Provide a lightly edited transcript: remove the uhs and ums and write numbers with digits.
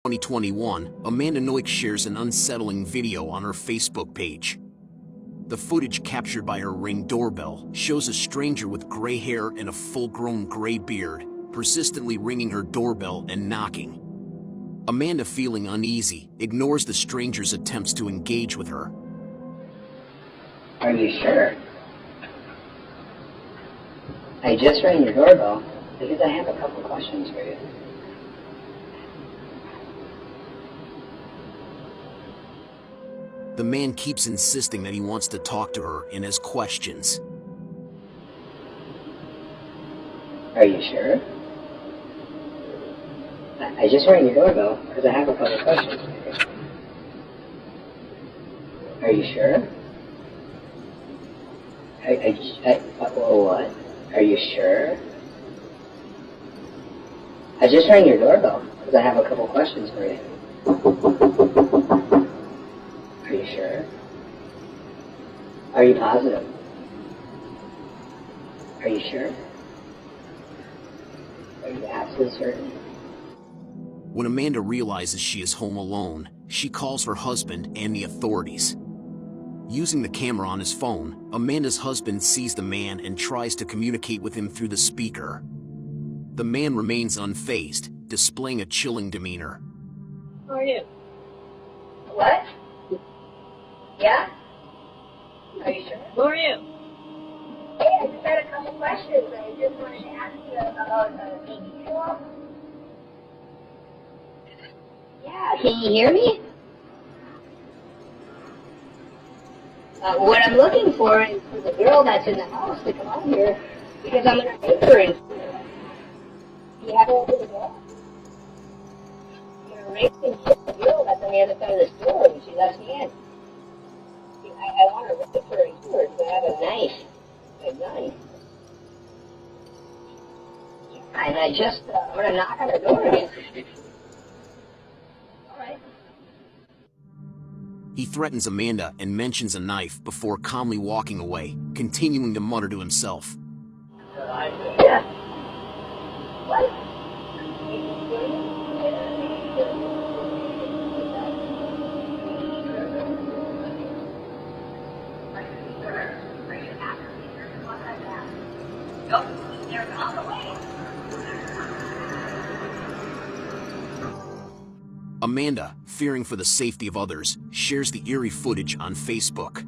2021, Amanda Noik shares an unsettling video on her Facebook page. The footage captured by her Ring doorbell shows a stranger with gray hair and a full-grown gray beard, persistently ringing her doorbell and knocking. Amanda, feeling uneasy, ignores the stranger's attempts to engage with her. Are you sure? I just rang your doorbell because I have a couple questions for you. The man keeps insisting that he wants to talk to her and has questions. Are you sure? I just rang your doorbell because I have a couple questions for you. Are you sure? What? Are you sure? I just rang your doorbell because I have a couple questions for you. Are you sure? Are you positive? Are you sure? Are you absolutely certain? When Amanda realizes she is home alone, she calls her husband and the authorities. Using the camera on his phone, Amanda's husband sees the man and tries to communicate with him through the speaker. The man remains unfazed, displaying a chilling demeanor. Who are you? What? Yeah? Are you sure? Who are you? Hey, I just had a couple questions. I just wanted to ask you about baby school. Yeah, can you hear me? What I'm looking for is for the girl that's in the house to come out here because I'm going to take her in. Do you have to open the door? I'm going to rape and kill the girl that's on the other side of the store when she lets me in. I want to rape her and kill her because I have a knife. A knife. Yeah, and I just want to knock on her door again. He threatens Amanda and mentions a knife before calmly walking away, continuing to mutter to himself. Yeah. What? Amanda, fearing for the safety of others, shares the eerie footage on Facebook.